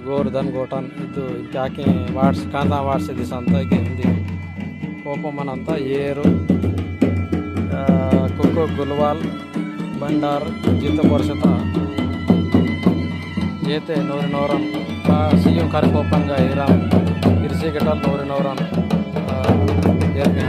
गोवर्धन गोटन ಇದು ಕ್ಯಾಕೆ what's kanda what's ದಿಸ ಅಂತ ಹಿಂದಿ ಕೋಪಮನ್ ಅಂತ ಏರು ಕುಕ್ಕೋ ಗುಲ್ವಾಲ್ ಬಂಡಾರ್ ಜಿತ ವರ್ಷದ ಜೇತೆ ನೂರಿನವರನ್ ಸಿಯು ಕಾರ್ಕೋಪಂಗ ಇರಾಮ್ ಇರ್ಸಿ ಗೆಟಲ್ ನೂರಿನವರನ್ ಏರ್ಮಿ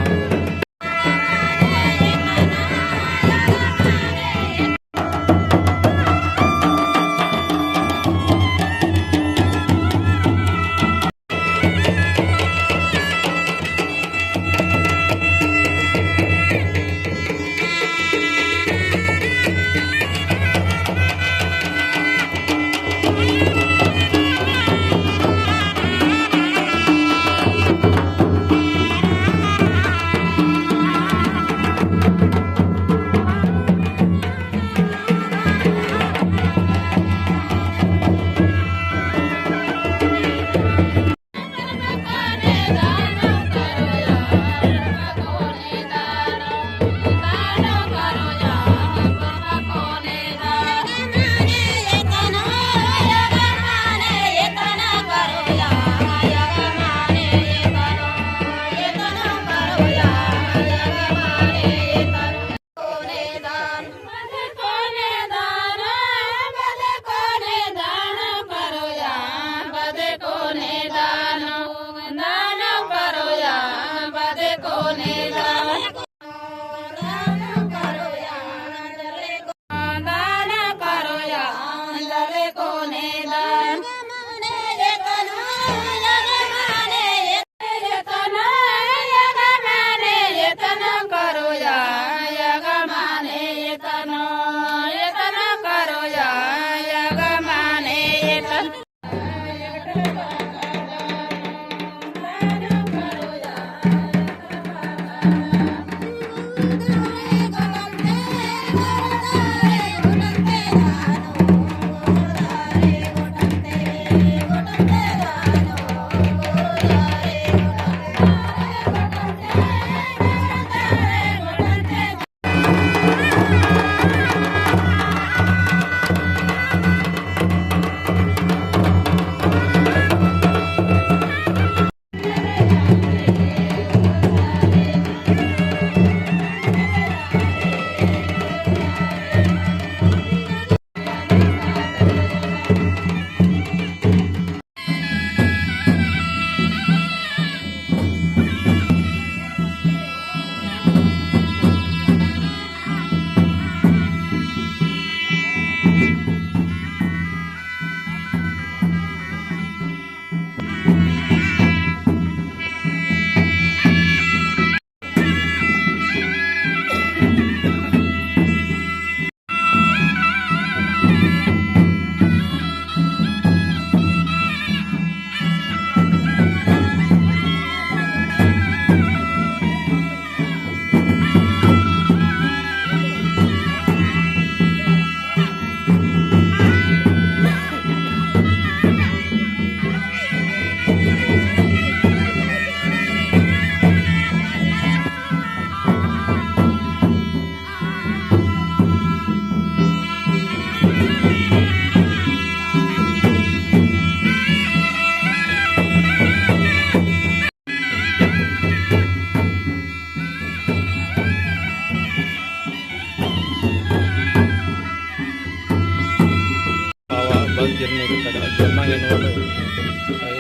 गिरने की तगड़ा जलना गिन वाले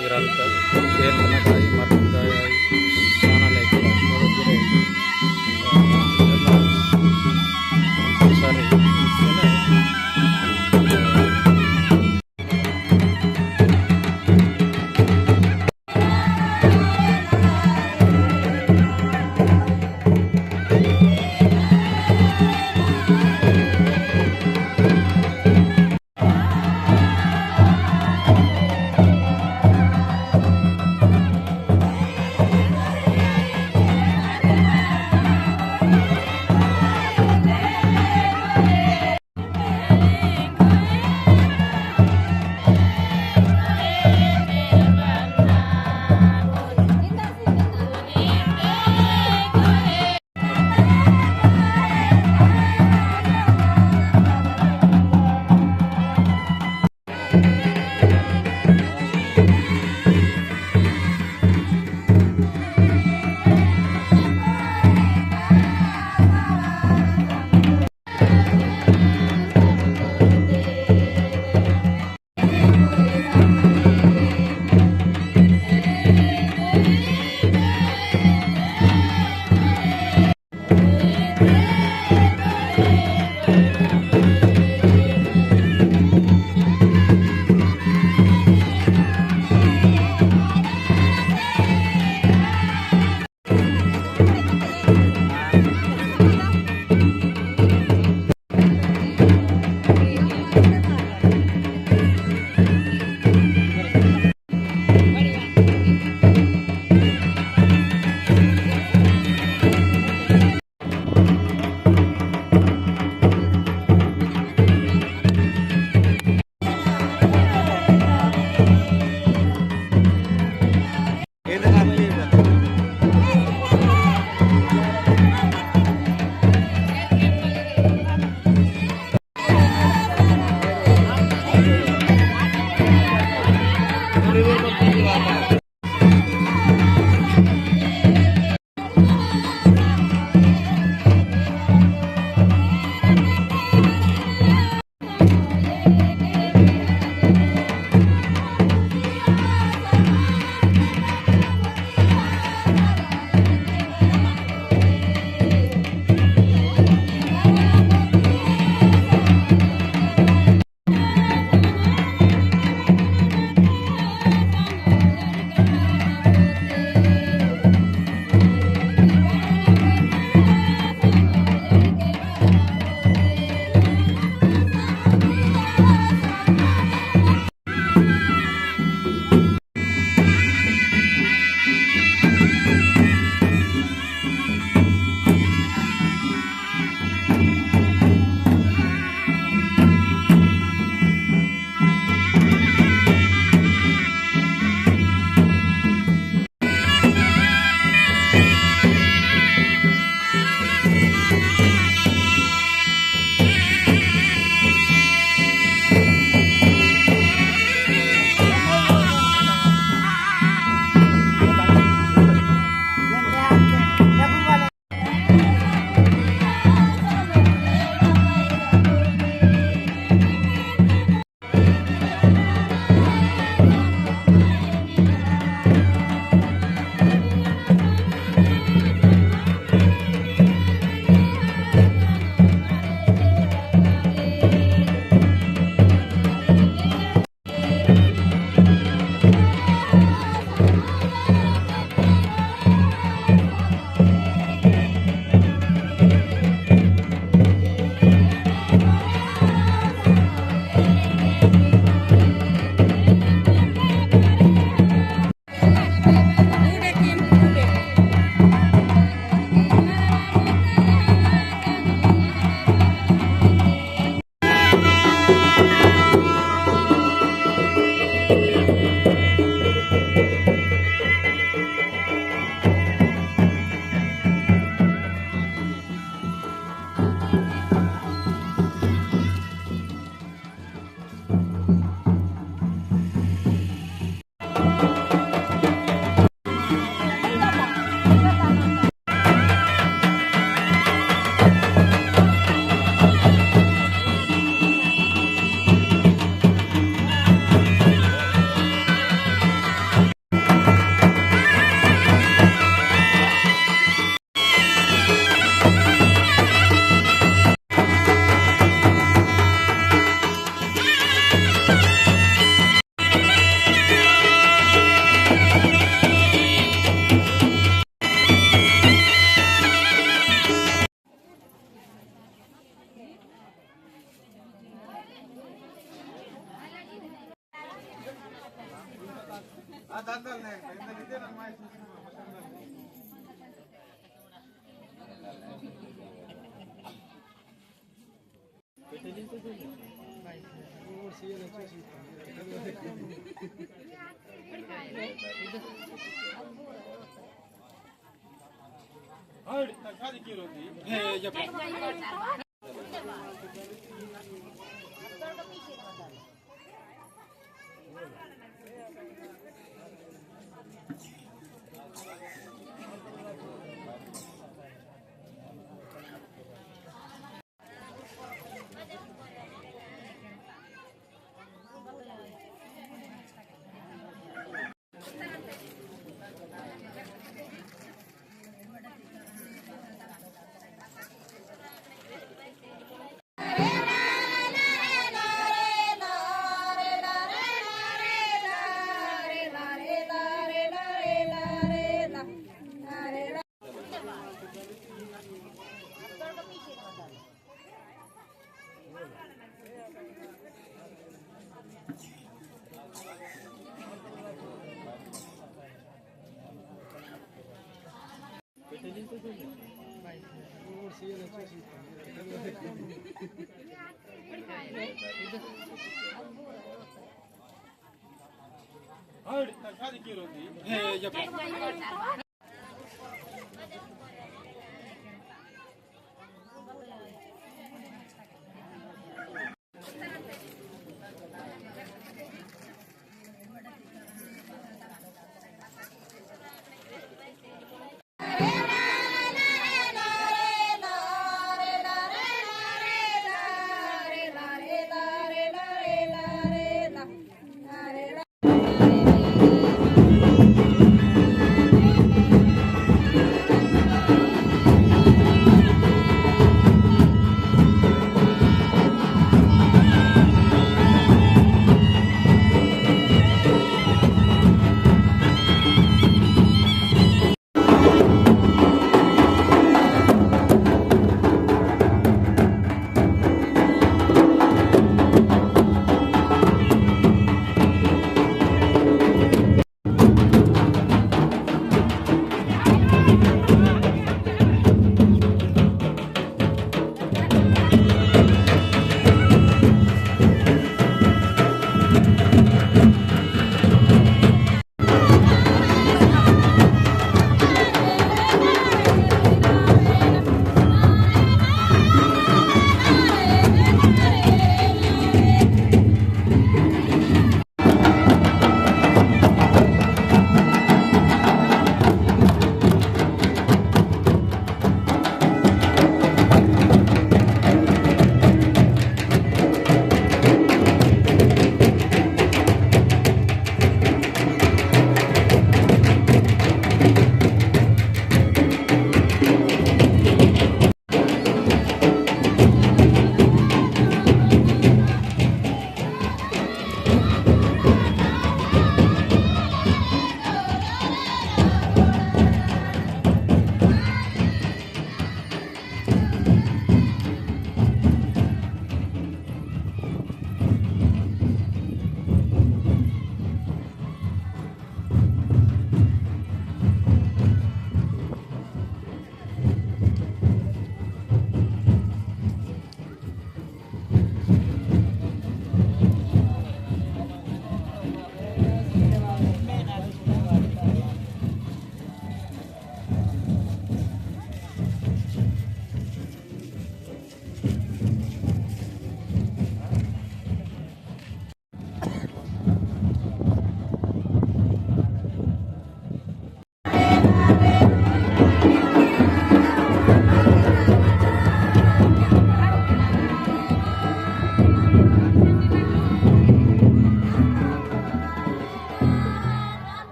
गिराल का खेत ना गाय मर गाय सोना लेके वो गिरे सारे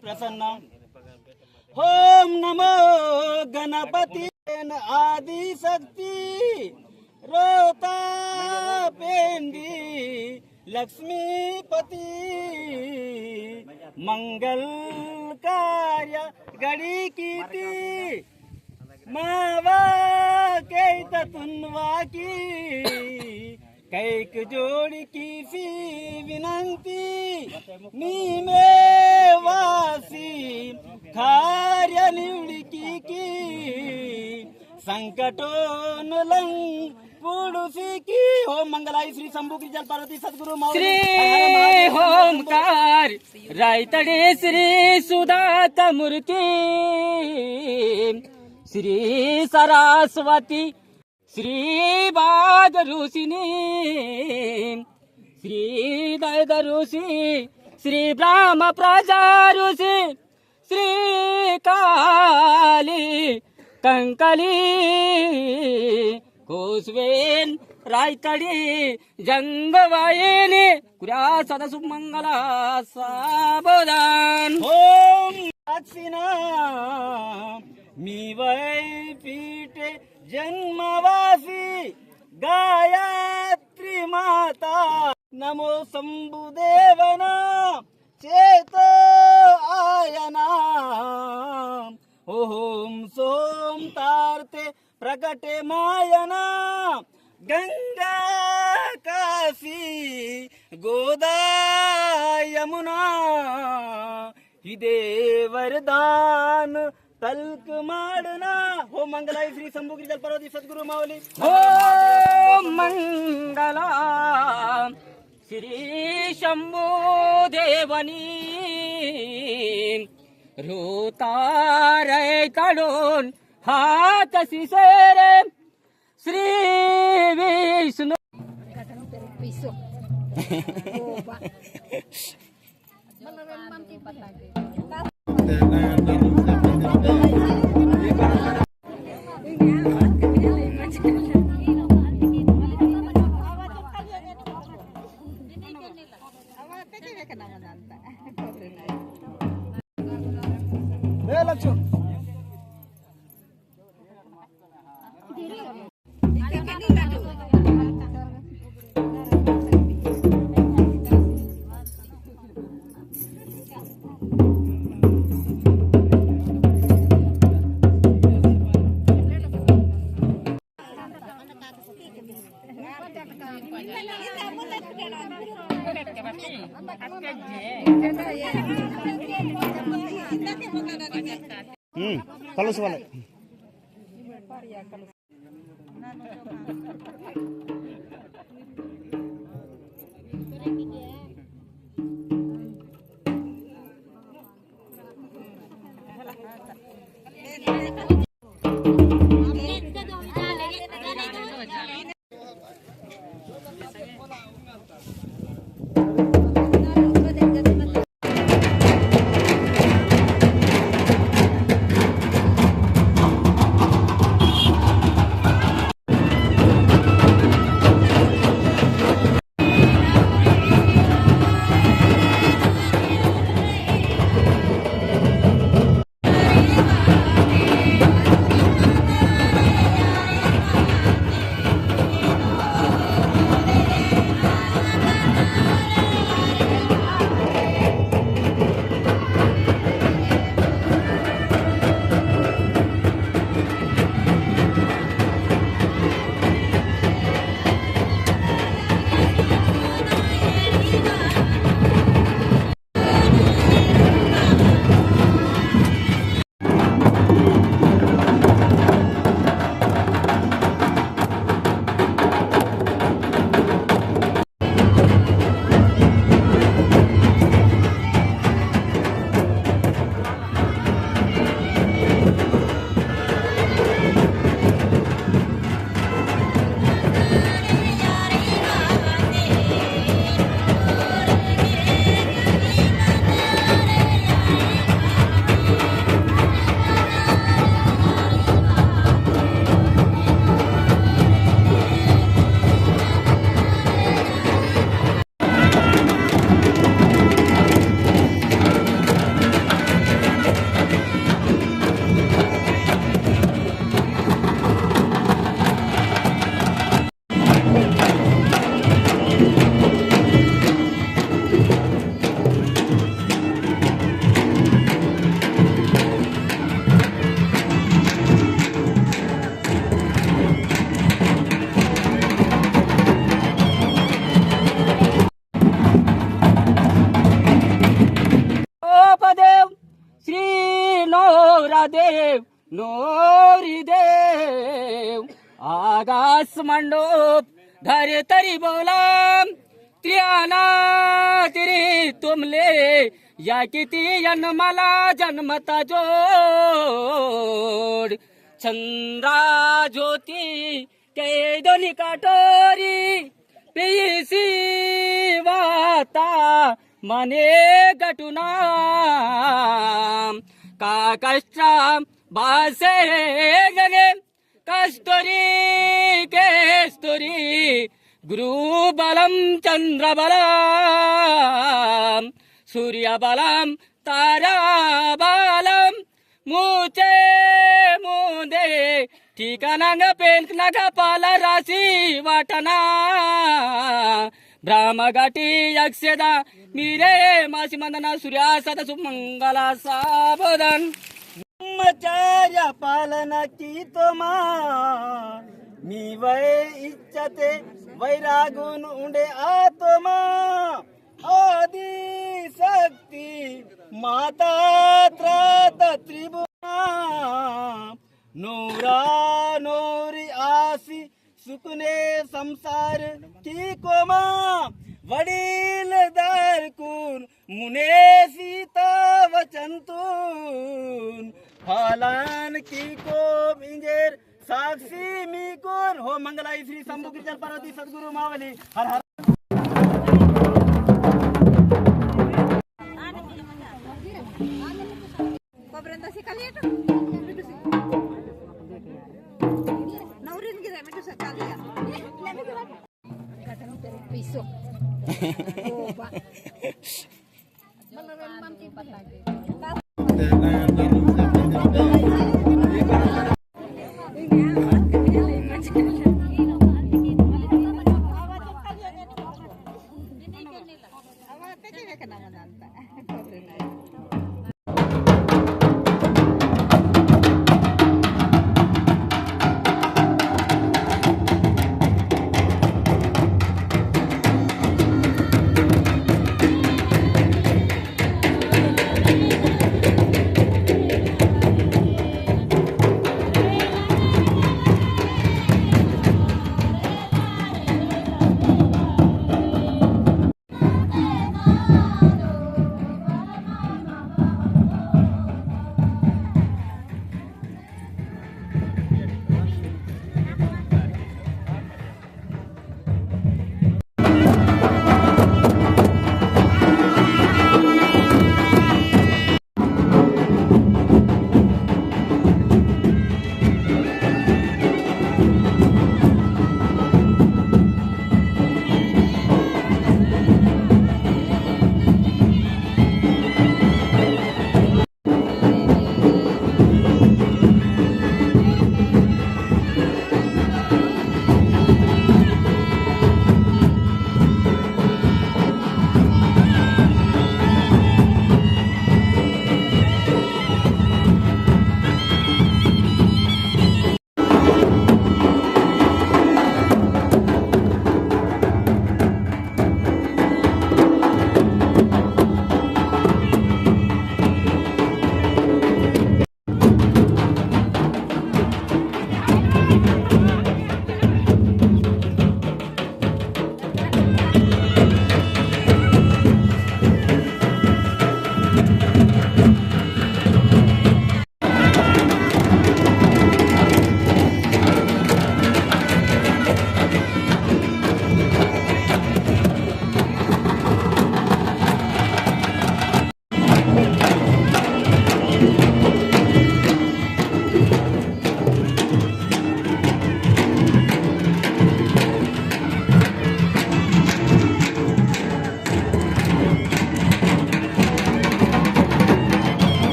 प्रसन्न ओम नमो गणपती आदि शक्ती रोता पेंदी लक्ष्मीपती मंगल कार्य गड़ी कीती मावा कैत तुनवा की कैक जोड़ी की सी विनंती नीमे वासी कार्य निवडी की संकटोन लंग पुरुषी की ओम मंगलाई श्री शंभू जल पार्वती सद्गुरु श्री ओमकार रायतडे श्री सुधात मूर्ती श्री सरस्वती श्री बाग ऋषिनी श्री दयद ऋषी श्री ब्रह्म प्रजारुषि श्री काली कंकली कोसवेन रायतडी जंगवायिनी कुर्या सदा सुमंगला साबोधान ओम साक्षीना मी वै पीठे जन्मवासी गायत्री माता नमो शंभुदेवना चेतो आयना ओम सोम तारते प्रकटे मायना गंगा काशी गोदा यमुना हिदे वरदान तल्क माडना हो मंगलाई श्री शंभू गिरिजल पार्वती सद्गुरु माऊली ओम मंगला श्री शंभू देवनी रोतारे काढून हात शिसेरे श्री विष्णू कलश वाले देव नोरी देव आकाश मंडप धरे तरी बोला त्रियाना तिरी तुमले या किती जन्माला जन्मता जोड चंद्रा ज्योती के दोन्ही काटोरी पेयसी वाता मने गटुना का कष्ट भासे गगे कस्तुरी केस्तुरी गुरुबलं चन्द्रबलं सूर्यबलं ताराबलं मुचे मुदे ठिकाणांग पेंकनाग पाला राशी वाटना ब्रह्मगाठी यक्षदा मिरे मासी मंदना सूर्या सदा सुमंगला साबोधन ब्रह्मचार्य पालनाची तोमा मी वै इच्छते वैरागून उंडे आत्मा आदि शक्ती माता त्रात त्रिभुवना नोरा नोरी आसी सुकने संसार की कोमा वडील दारकून मुने सीता वचंतून फालान की को इंजेर साक्षी मी कोण हो मंगलाई श्री शंभू गिरजल पार्वती सद्गुरु मावली हर हर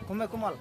ಕುಮ್ಮೆ ಕುಮಾಲ್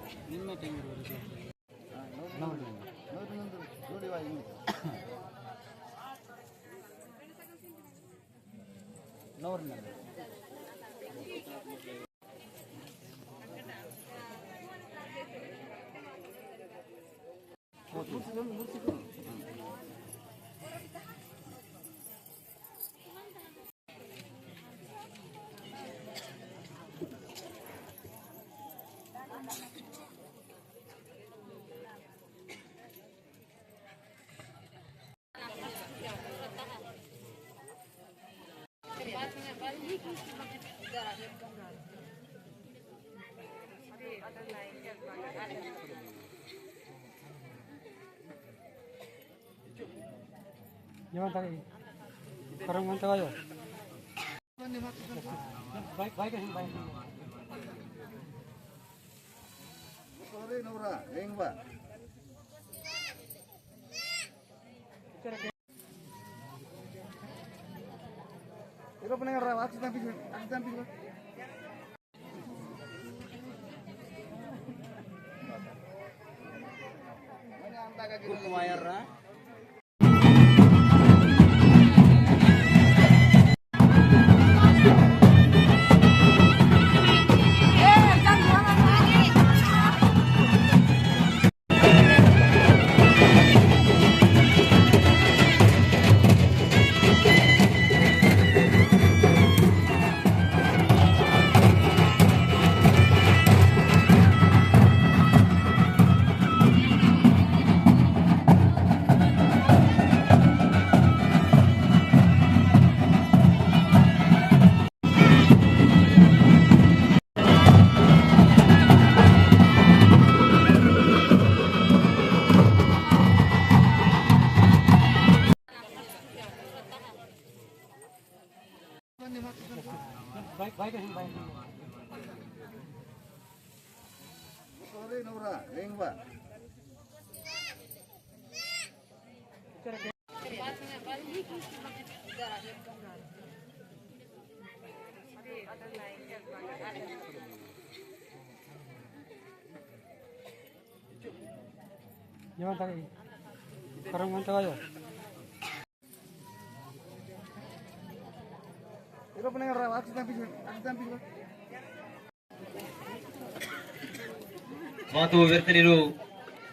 ಮಾತು ವ್ಯರ್ಥನಿರು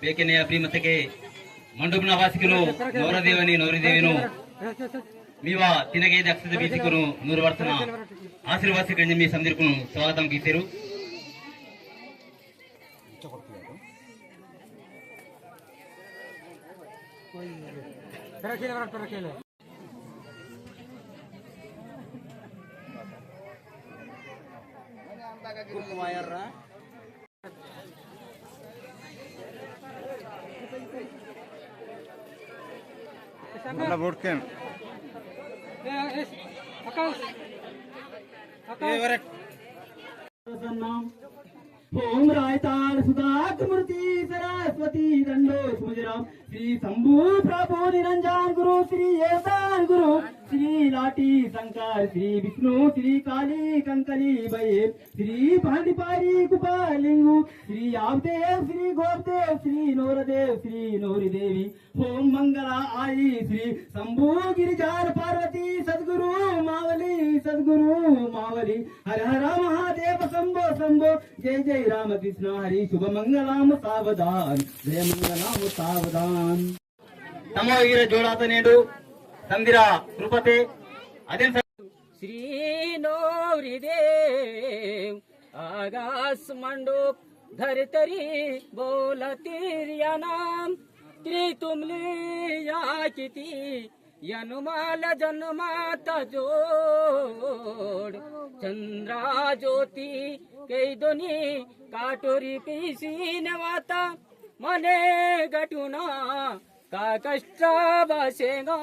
ಬೇಕೆನೆಯ ಪ್ರೀಮತಕ್ಕೆ ಮಂಡುಪನ ವಾಸಿಕನು ನವರದೇವನಿ ನವರಿದೇವಿನು మీవా తినగేది అక్షత బీచుకును 100 వర్షన ఆశీర్వాసికండి మీ సందర్కును స్వాగతం గీసారు ओम रायताल सुधाक मूर्ति सरस्वती दंडो सुजराम श्री शंभु प्रभु निरंजन गुरु श्री येदान गुरु श्री लाटी शंकर श्री विष्णु श्री काली कंकली भय श्री भांडिपारी कुपालिंगु श्री आवदेव श्री गोपदेव श्री नोरदेव श्री नोरी देवी ओम मंगला आई श्री शंभु गिरिजार पार्वती सद्गुरु मावली हर हर महादेव शंभो शंभो जय जय राम कृष्ण हरि शुभ मंगलाम सावधान जय मंगलाम सावधान ತಮೋಗಿರ ಜೋಡಾತ ನೇಡು ತಂದಿರ ಕೃಪತೆ ಅದೇ श्री नौरी देव आकाश मंडप धरतरी बोलतीर्या नाम त्रितुमली या किती यनुमाल जन्मात जोड चंद्रा ज्योती कैदोनी काटोरी पिसी नवाता मने गटुना का कष्ट बसेगा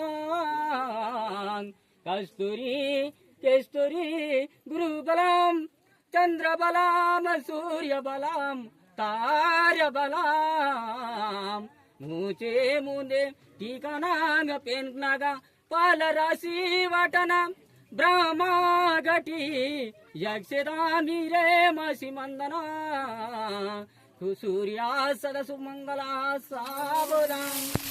कस्तुरी केस्तुरी गुरु बलम चंद्र बलम सूर्य बलम तार्य बलम मुचे मुंदे ठिकाणांग पेंटनागा पाल राशी वाटना ब्रह्मा घटी यक्षदा मीरे मासी मंदना तू सूर्या सदसु मंगला सावधान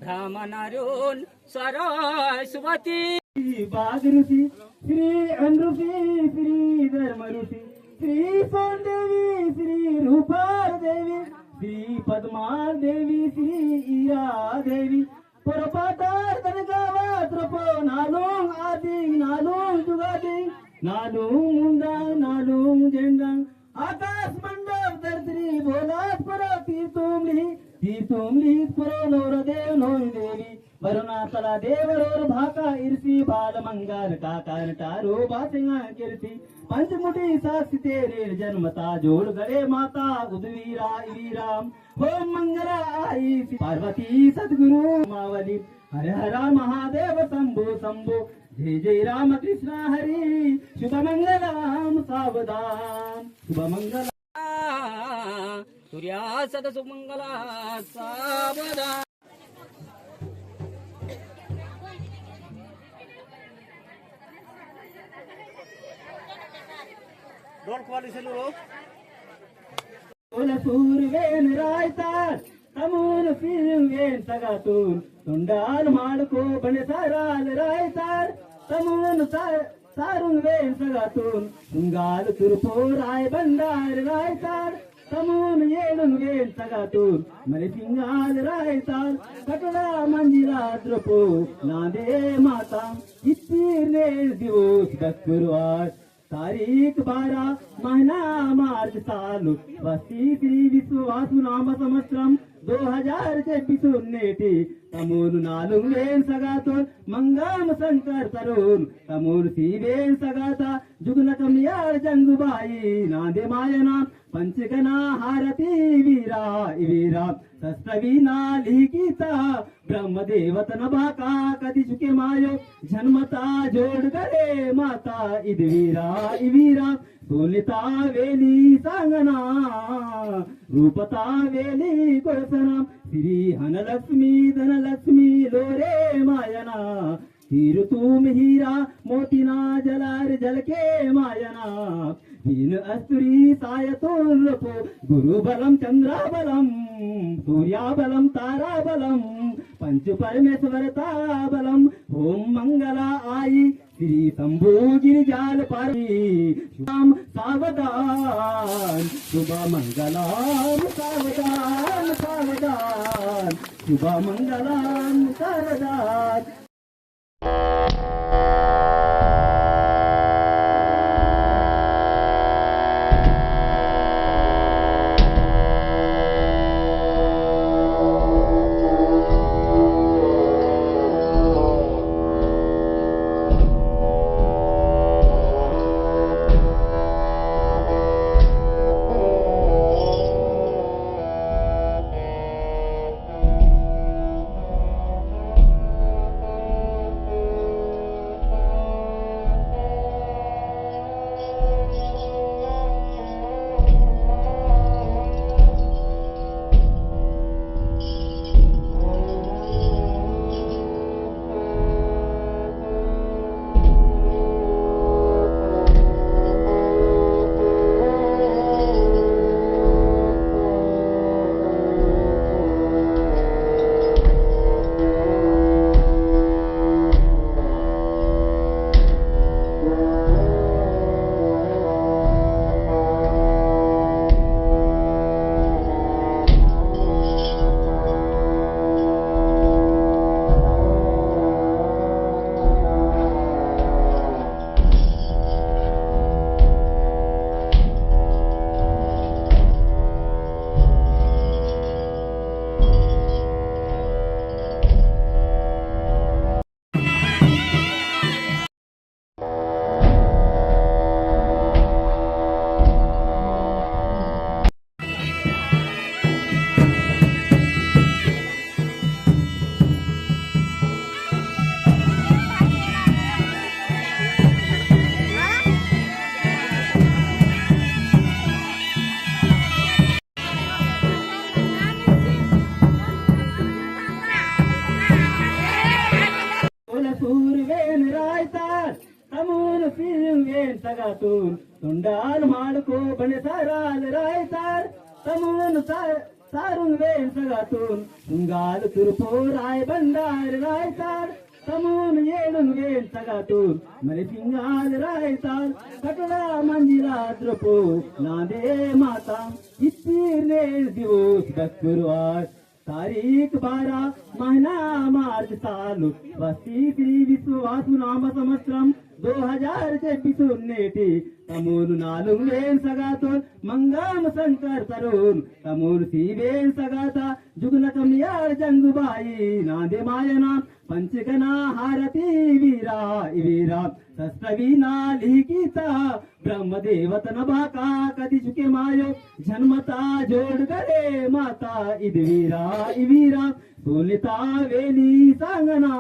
ब्राह्मणारोन सरस्वती बाग ऋषि श्री अन ऋषि श्री धर्म ऋषि श्री सौंदेवी श्री रूपार देवी श्री पद्मार देवी श्री ईरा देवी पुरपातार तनगावा त्रपो नालों आदि नालों जुगादि नालों मुंडा नालों जेंडा आकाश मंडप दर्शनी बोलात पर तीर्थोमली पुरो देव नोई देवी वरुणाचला देवरोर भाका इरसी बाल मंगार काकार टारो बासिंगा कीर्ति पंचमुटी साक्षी तेरे जन्मता जोड़ गड़े माता उद्वीरा वीराम हो मंगला आई पार्वती सद्गुरु मावली हर हरा महादेव शंभो शंभो जय जय राम कृष्ण हरि शुभ मंगलाम सावधान शुभ मंगल सूर्या सद सुमंगला सावधान. सूर्वेन रायतार तमून फिरवेन सगातून तुंडाल माडको बणसाराल रायतार तमून सारून वेन सगातून तुंगाल तुरपो राय बंडार रायतार तमून येळून वेन सगातून मरे सिंगाल रायतार कटडा मंजिरा द्रपो नांदे माता इत्तीर्ने दिवस गुरुवार तारीख 12 महीना मार्च साल वस्ती श्री विश्ववासु नाम संवत्सरम 2024 नेटी तमून नालुंगेन सगातोन मंगाम शंकर तरुण तमून सीवेन सगाता जुगन कमियार जंगुबाई नांदे मायना पंचगना हारती वीरा वीरा शस्त्रवीना लिखिता ब्रह्मदेवतन बाका कधी चुके मायो जन्मता जोड गरे माता इदवीरा इवीरा सोनिता वेली सांगना रूपता वेली कोसना श्री हनलक्ष्मी धनलक्ष्मी लोरे मायना हीर तुम हीरा मोतीना जलार जलके मायना हीन अस्तुरी सायतोन रपो गुरु बलम चंद्रा बलम सूर्या बलम तारा बलम पंच परमेश्वरता बलम ओम मंगला आई श्री शंभू गिरिजाल पारी शुभम सावधान शुभ मंगलाम सावधान सावधान शुभ मंगलाम सावधान. सगातून तोंडाल माडको बणसाराल रायतार तमून सारून वेन सगातून तुंगाल तुरपो राय बंडार रायतार तमून येळून वेन सगातून मरे सिंगाल रायतार कटडा मंजिरा द्रपो नांदे माता इत्तीर्ने दिवस गुरुवार तारीख 12 महीना मार्च साल वस्ती श्री विश्ववासु नाम संवत्सरम 2024 नेटी तमून नालुंगेन सगातोन मंगाम शंकर तरुण तमून सीबेन सगाता जुगन कमियार जंगुबाई नादे मायना पंचकना हारती वीरा इवीरा सस्तवीना लिखिता ब्रह्मदेवतन बाका कदी चुके मायो जन्मता जोड गरे माता इदवीरा इवीरा सोनिता वेली सांगना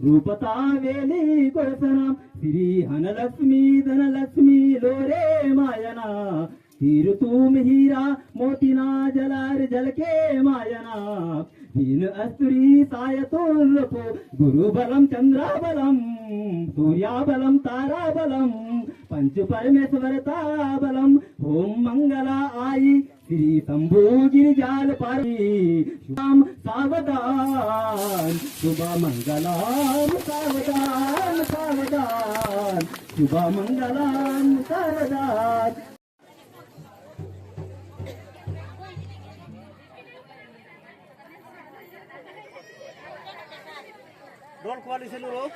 रूपता वेली कोसना श्री हनलक्ष्मी धनलक्ष्मी लोरे मायना हीर तुम हीरा मोतीना जलार जलके मायना दीन अस्तुरी सायतों रपो गुरु बलम चंद्रा बलम सूर्या बलम तारा बलम पंच परमेश्वरता बलम ओम मंगला आई श्री शंभु गिरिजाल पारी श्याम सावधान शुभ मंगलाम सावधान सावधान शुभ मंगलाम सावधान. Roll call seluruh.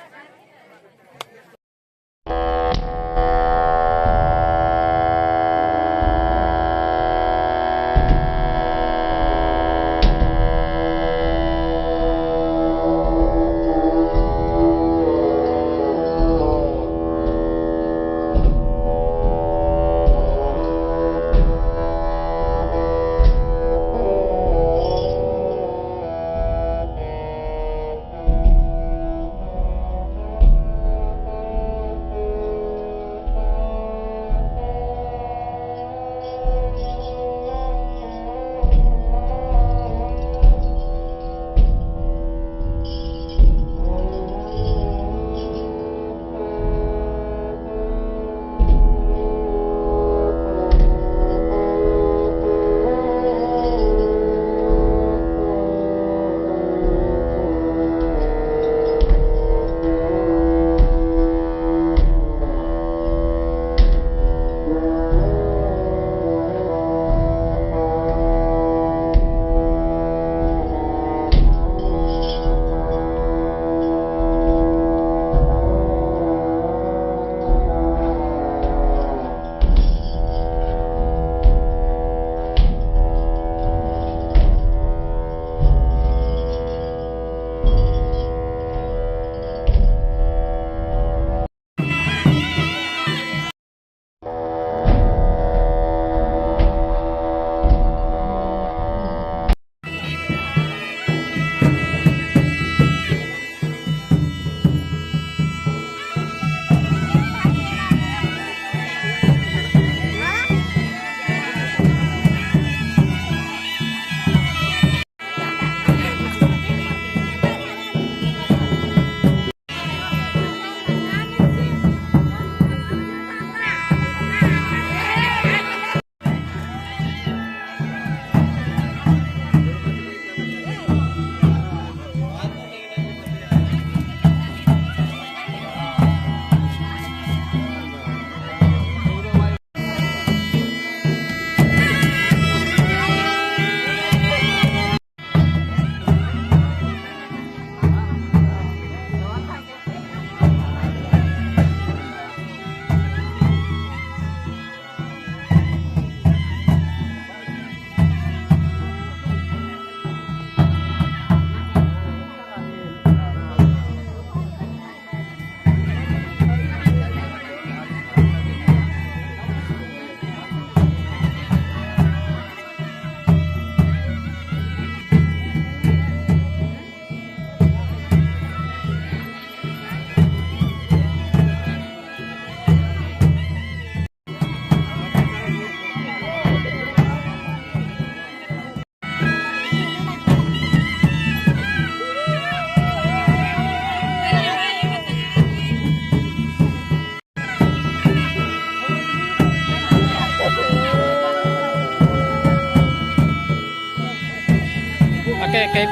Okay,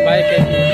bye, Kate.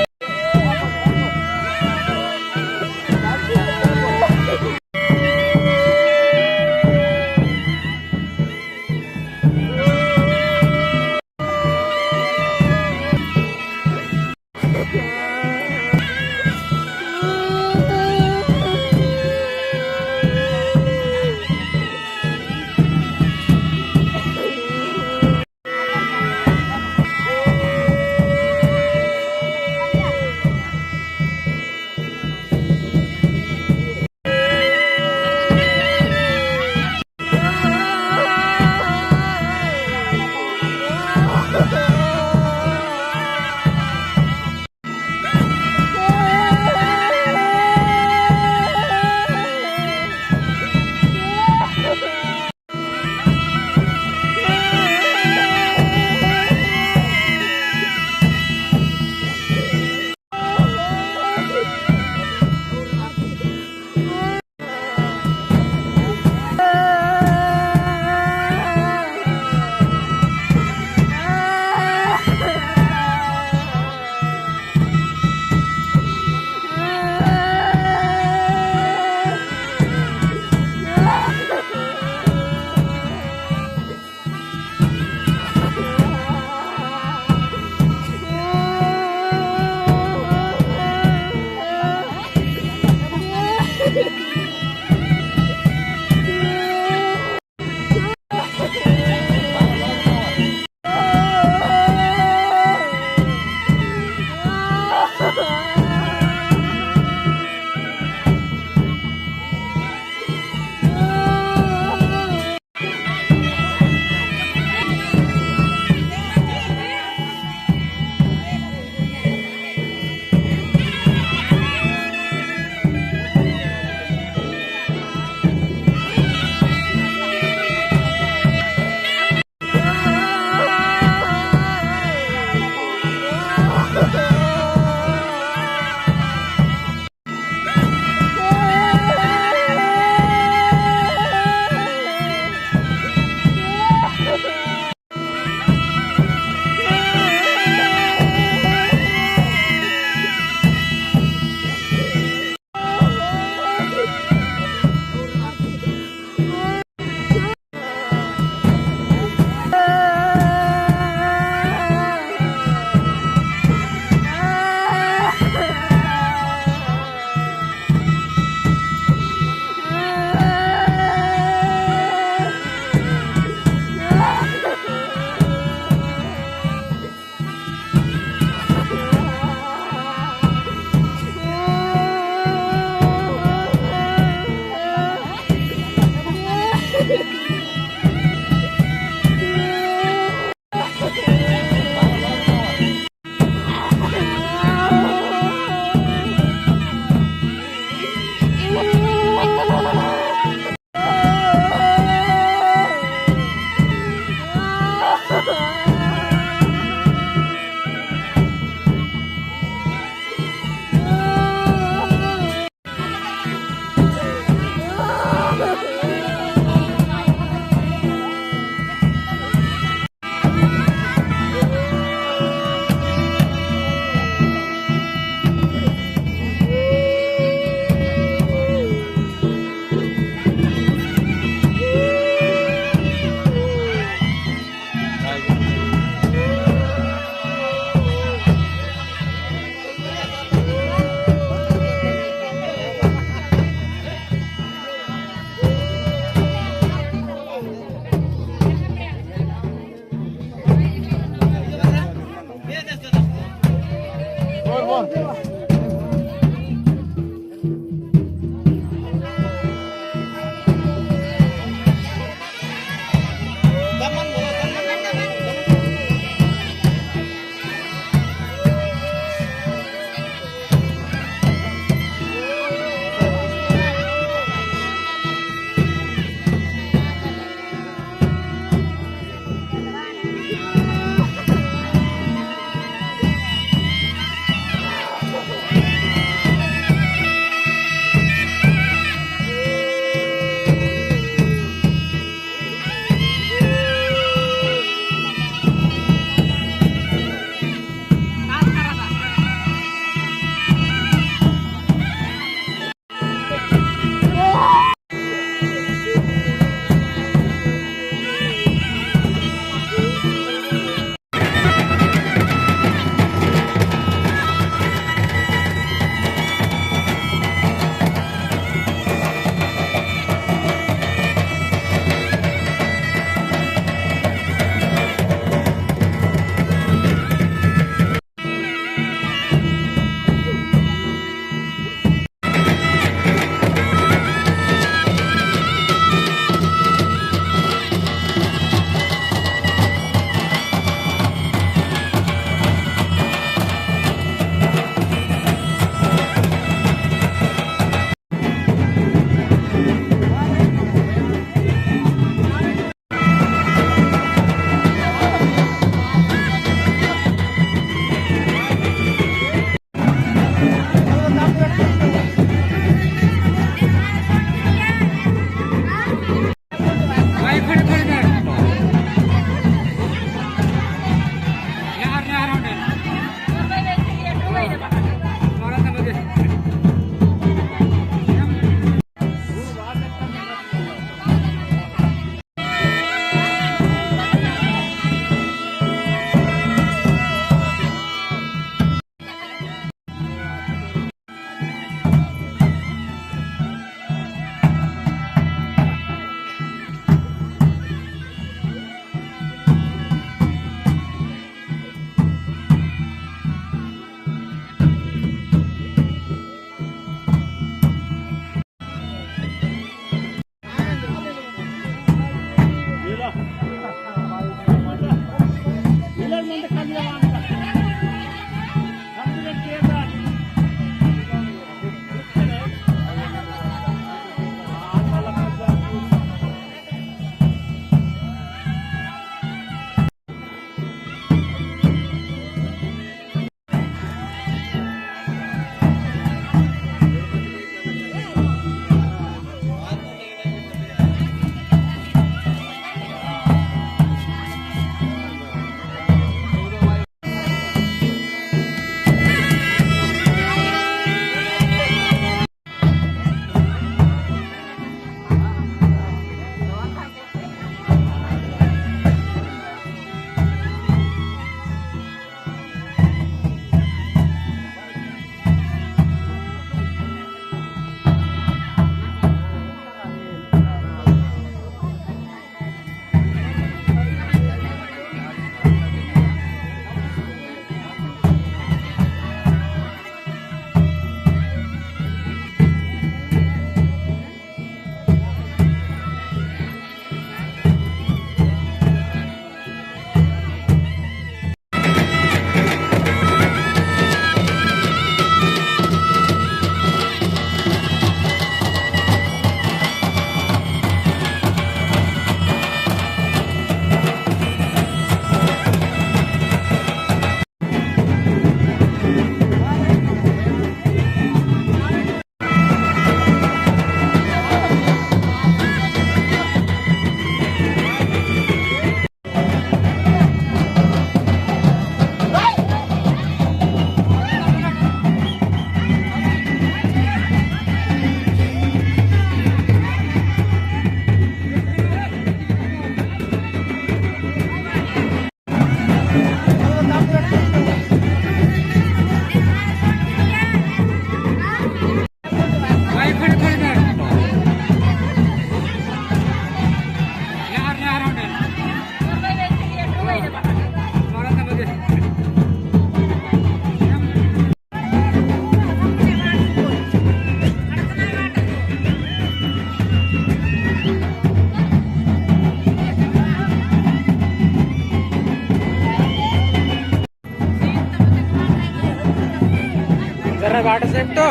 जरा बाट सेफ तो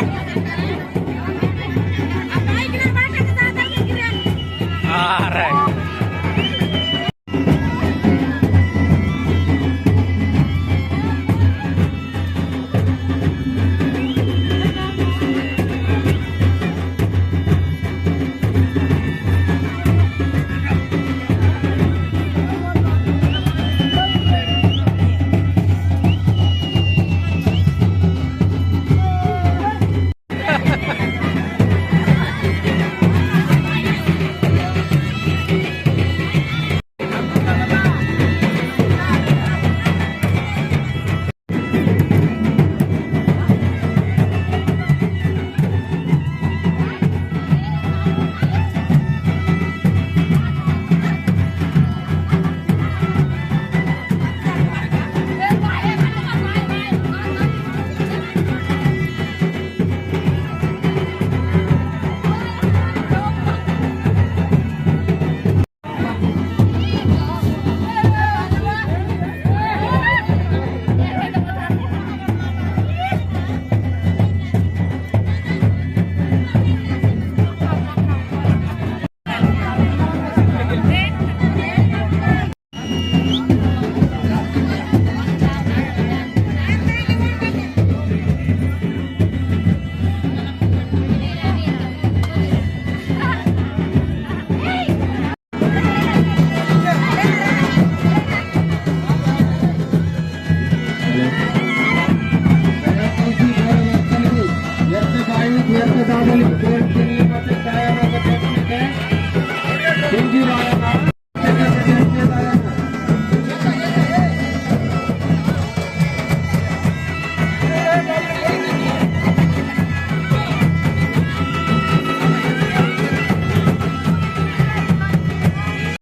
हाँ राइट